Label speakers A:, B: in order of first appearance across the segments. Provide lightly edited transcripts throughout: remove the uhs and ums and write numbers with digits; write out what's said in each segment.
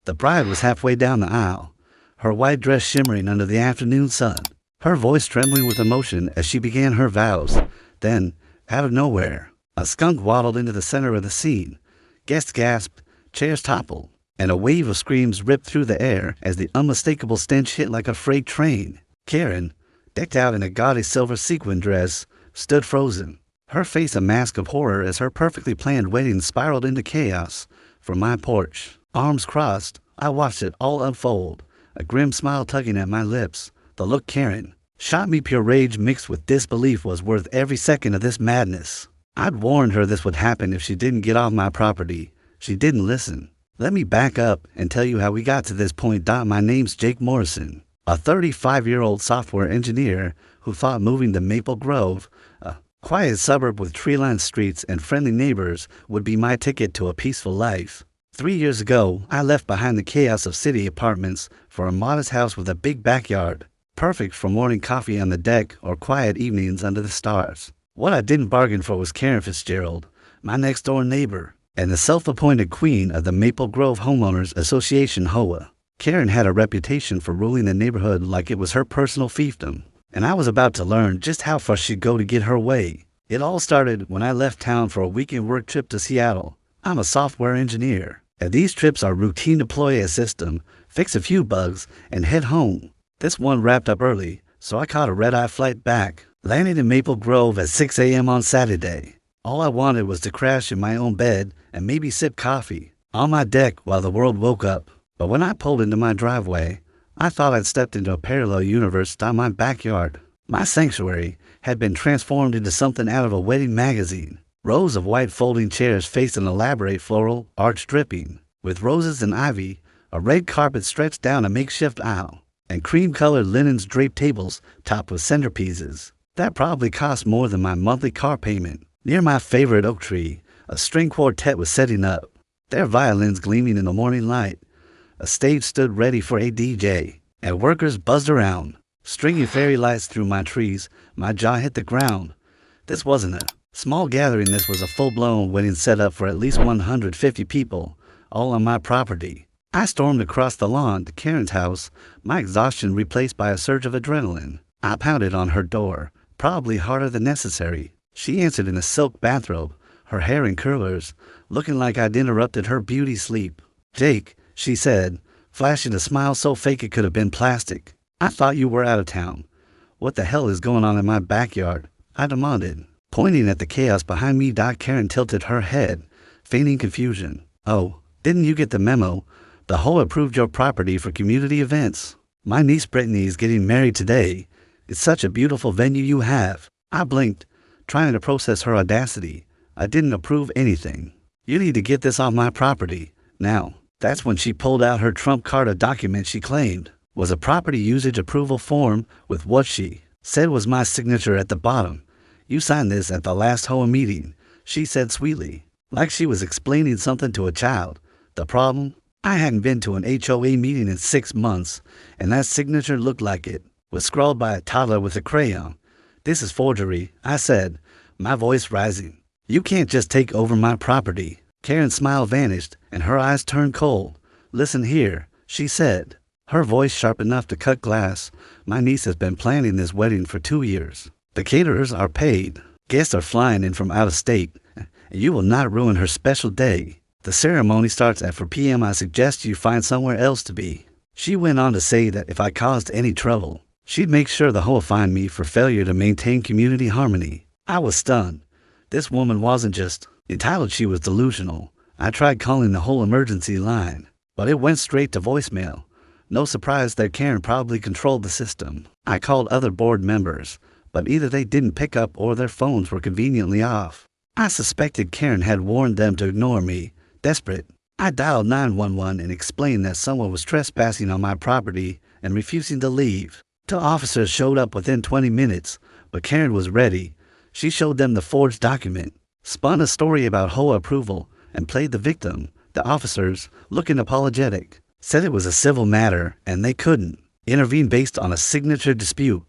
A: The bride was halfway down the aisle, her white dress shimmering under the afternoon sun, her voice trembling with emotion as she began her vows. Then, out of nowhere, a skunk waddled into the center of the scene. Guests gasped, chairs toppled, and a wave of screams ripped through the air as the unmistakable stench hit like a freight train. Karen, decked out in a gaudy silver sequin dress, stood frozen, her face a mask of horror as her perfectly planned wedding spiraled into chaos. From my porch, arms crossed, I watched it all unfold, a grim smile tugging at my lips. The look Karen shot me pure rage mixed with disbelief was worth every second of this madness. I'd warned her this would happen if she didn't get off my property. She didn't listen. Let me back up and tell you how we got to this point. My name's Jake Morrison, a 35-year-old software engineer who thought moving to Maple Grove, a quiet suburb with tree-lined streets and friendly neighbors, would be my ticket to a peaceful life. 3 years ago, I left behind the chaos of city apartments for a modest house with a big backyard, perfect for morning coffee on the deck or quiet evenings under the stars. What I didn't bargain for was Karen Fitzgerald, my next-door neighbor, and the self-appointed queen of the Maple Grove Homeowners Association HOA. Karen had a reputation for ruling the neighborhood like it was her personal fiefdom, and I was about to learn just how far she'd go to get her way. It all started when I left town for a weekend work trip to Seattle. I'm a software engineer, and these trips are routine: deploy a system, fix a few bugs, and head home. This one wrapped up early, so I caught a red-eye flight back, landed in Maple Grove at 6 a.m. on Saturday. All I wanted was to crash in my own bed and maybe sip coffee on my deck while the world woke up. But when I pulled into my driveway, I thought I'd stepped into a parallel universe down my backyard. My sanctuary had been transformed into something out of a wedding magazine. Rows of white folding chairs faced an elaborate floral arch dripping with roses and ivy, a red carpet stretched down a makeshift aisle, and cream-colored linens draped tables topped with centerpieces. That probably cost more than my monthly car payment. Near my favorite oak tree, a string quartet was setting up, their violins gleaming in the morning light. A stage stood ready for a DJ, and workers buzzed around, stringing fairy lights through my trees. My jaw hit the ground. This wasn't a small gathering. This was a full-blown wedding set up for at least 150 people, all on my property. I stormed across the lawn to Karen's house, my exhaustion replaced by a surge of adrenaline. I pounded on her door, probably harder than necessary. She answered in a silk bathrobe, her hair in curlers, looking like I'd interrupted her beauty sleep. "Jake," she said, flashing a smile so fake it could have been plastic. "I thought you were out of town. What the hell is going on in my backyard?" I demanded, pointing at the chaos behind me. Karen tilted her head, feigning confusion. "Oh, didn't you get the memo? The HOA approved your property for community events. My niece Brittany is getting married today. It's such a beautiful venue you have." I blinked, trying to process her audacity. "I didn't approve anything. You need to get this off my property now." That's when she pulled out her trump card. A document she claimed was a property usage approval form with what she said was my signature at the bottom. "You signed this at the last HOA meeting," she said sweetly, like she was explaining something to a child. The problem? I hadn't been to an HOA meeting in 6 months, and that signature looked like it was scrawled by a toddler with a crayon. "This is forgery," I said, my voice rising. "You can't just take over my property." Karen's smile vanished, and her eyes turned cold. "Listen here," she said, her voice sharp enough to cut glass. "My niece has been planning this wedding for 2 years. The caterers are paid. Guests are flying in from out of state, and you will not ruin her special day. The ceremony starts at 4 p.m. I suggest you find somewhere else to be." She went on to say that if I caused any trouble, she'd make sure the HOA fined me for failure to maintain community harmony. I was stunned. This woman wasn't just entitled, she was delusional. I tried calling the whole emergency line, but it went straight to voicemail. No surprise that Karen probably controlled the system. I called other board members, but either they didn't pick up or their phones were conveniently off. I suspected Karen had warned them to ignore me. Desperate, I dialed 911 and explained that someone was trespassing on my property and refusing to leave. 2 officers showed up within 20 minutes, but Karen was ready. She showed them the forged document, spun a story about HOA approval, and played the victim. The officers, looking apologetic, said it was a civil matter and they couldn't intervene based on a signature dispute.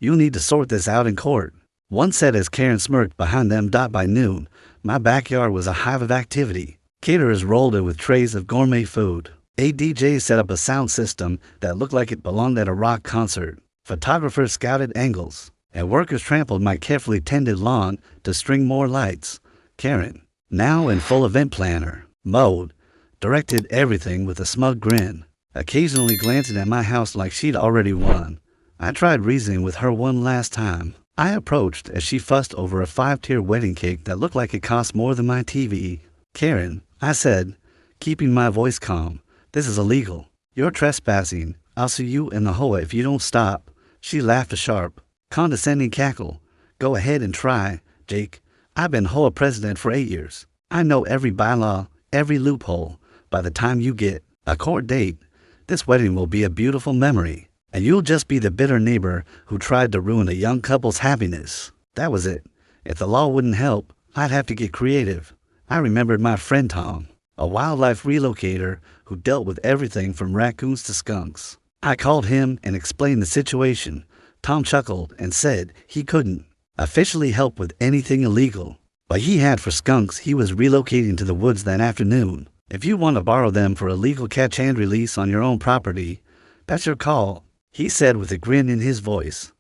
A: "You'll need to sort this out in court," one said as Karen smirked behind them. By noon, my backyard was a hive of activity. Caterers rolled in with trays of gourmet food, A DJ set up a sound system that looked like it belonged at a rock concert. Photographers scouted angles, and workers trampled my carefully tended lawn to string more lights. Karen, now in full event planner mode, directed everything with a smug grin, occasionally glancing at my house like she'd already won. I tried reasoning with her one last time. I approached as she fussed over a 5-tier wedding cake that looked like it cost more than my TV. Karen, I said, keeping my voice calm, this is illegal. You're trespassing. I'll see you in the hoa if you don't stop. She laughed a sharp, condescending cackle. Go ahead and try, Jake. I've been hoa president for 8 years. I know every bylaw, every loophole. By the time you get a court date, this wedding will be a beautiful memory. And you'll just be the bitter neighbor who tried to ruin a young couple's happiness. That was it. If the law wouldn't help, I'd have to get creative. I remembered my friend Tom, a wildlife relocator who dealt with everything from raccoons to skunks. I called him and explained the situation. Tom chuckled and said he couldn't officially help with anything illegal, but he had for skunks he was relocating to the woods that afternoon. If you want to borrow them for a legal catch and release on your own property, that's your call, he said with a grin in his voice.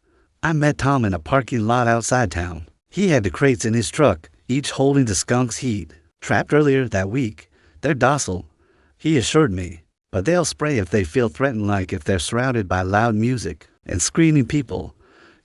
A: I met Tom in a parking lot outside town. He had the crates in his truck, each holding the skunk's heat. Trapped earlier that week. They're docile, he assured me, but they'll spray if they feel threatened, like if they're surrounded by loud music and screaming people.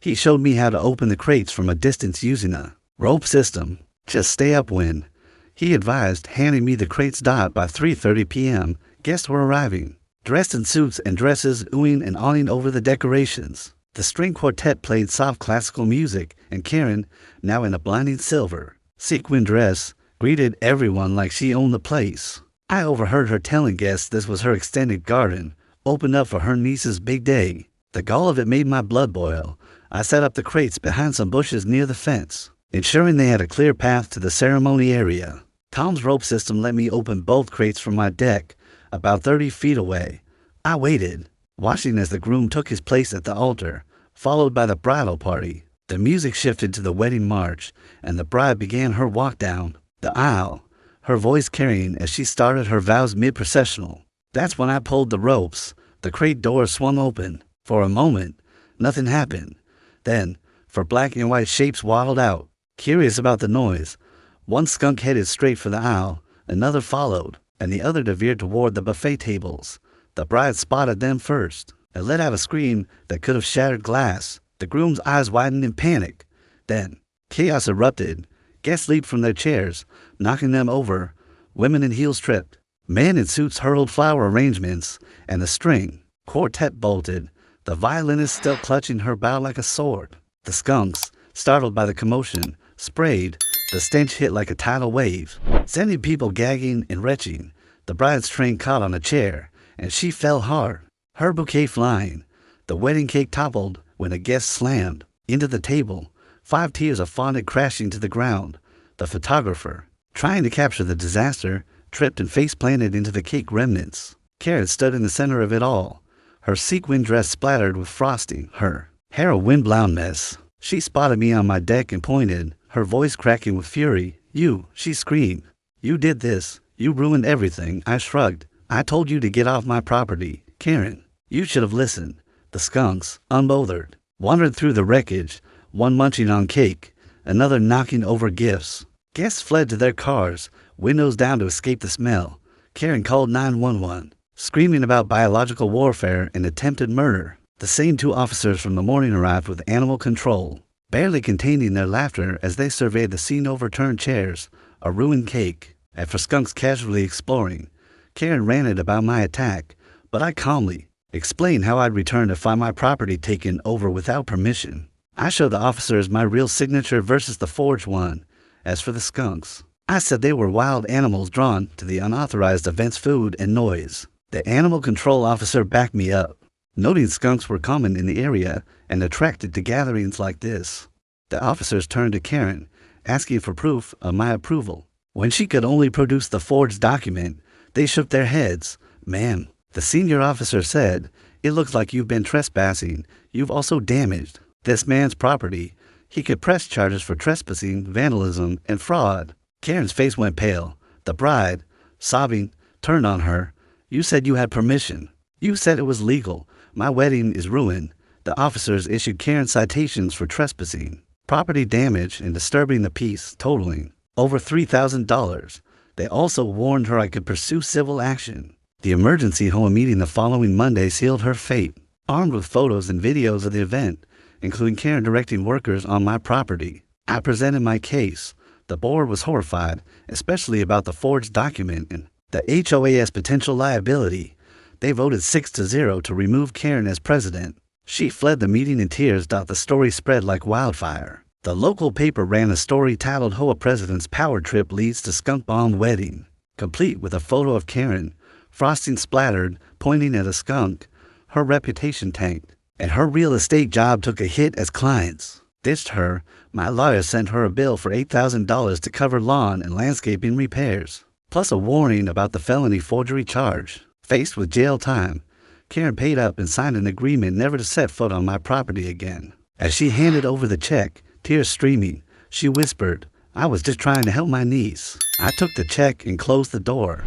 A: He showed me how to open the crates from a distance using a rope system. Just stay upwind, he advised, handing me the crates. By 3:30 p.m., guests were arriving, dressed in suits and dresses, oohing and awing over the decorations. The string quartet played soft classical music, and Karen, now in a blinding silver sequin dress, greeted everyone like she owned the place. I overheard her telling guests this was her extended garden, opened up for her niece's big day. The gall of it made my blood boil. I set up the crates behind some bushes near the fence, ensuring they had a clear path to the ceremony area. Tom's rope system let me open both crates from my deck, about 30 feet away. I waited, watching as the groom took his place at the altar, followed by the bridal party. The music shifted to the wedding march, and the bride began her walk down the aisle, her voice carrying as she started her vows mid-processional. That's when I pulled the ropes. The crate door swung open. For a moment, nothing happened. Then, four black and white shapes waddled out. Curious about the noise, one skunk headed straight for the aisle, another followed, and the other veered toward the buffet tables. The bride spotted them first and let out a scream that could have shattered glass. The groom's eyes widened in panic. Then, chaos erupted. Guests leaped from their chairs, knocking them over. Women in heels tripped. Men in suits hurled flower arrangements, and the string quartet bolted, the violinist still clutching her bow like a sword. The skunks, startled by the commotion, sprayed. The stench hit like a tidal wave, sending people gagging and retching. The bride's train caught on a chair, and she fell hard, her bouquet flying. The wedding cake toppled when a guest slammed into the table. 5 tiers of fondant crashing to the ground. The photographer, trying to capture the disaster, tripped and face-planted into the cake remnants. Karen stood in the center of it all, her sequin dress splattered with frosting, her hair a wind-blown mess. She spotted me on my deck and pointed, her voice cracking with fury. You, she screamed. You did this. You ruined everything. I shrugged. I told you to get off my property. Karen, you should have listened. The skunks, unbothered, wandered through the wreckage, one munching on cake, another knocking over gifts. Guests fled to their cars, windows down to escape the smell. Karen called 911, screaming about biological warfare and attempted murder. The same 2 officers from the morning arrived with animal control, barely containing their laughter as they surveyed the scene: overturned chairs, a ruined cake. And for skunks casually exploring, Karen ranted about my attack, but I calmly explained how I'd return to find my property taken over without permission. I showed the officers my real signature versus the forged one. As for the skunks, I said they were wild animals drawn to the unauthorized event's food and noise. The animal control officer backed me up, noting skunks were common in the area and attracted to gatherings like this. The officers turned to Karen, asking for proof of my approval. When she could only produce the forged document, they shook their heads. Ma'am, the senior officer said, it looks like you've been trespassing. You've also damaged this man's property. He could press charges for trespassing, vandalism, and fraud. Karen's face went pale. The bride, sobbing, turned on her. You said you had permission. You said it was legal. My wedding is ruined. The officers issued Karen citations for trespassing, property damage, and disturbing the peace, totaling over $3,000. They also warned her I could pursue civil action. The emergency home meeting the following Monday sealed her fate, armed with photos and videos of the event, including Karen directing workers on my property. I presented my case. The board was horrified, especially about the forged document and the HOA's potential liability. They voted 6-0 to remove Karen as president. She fled the meeting in tears. The story spread like wildfire. The local paper ran a story titled "HOA President's Power Trip Leads to Skunk Bomb Wedding," complete with a photo of Karen, frosting splattered, pointing at a skunk. Her reputation tanked, and her real estate job took a hit as clients ditched her. My lawyer sent her a bill for $8,000 to cover lawn and landscaping repairs, plus a warning about the felony forgery charge. Faced with jail time, Karen paid up and signed an agreement never to set foot on my property again. As she handed over the check, tears streaming, she whispered, "I was just trying to help my niece." I took the check and closed the door.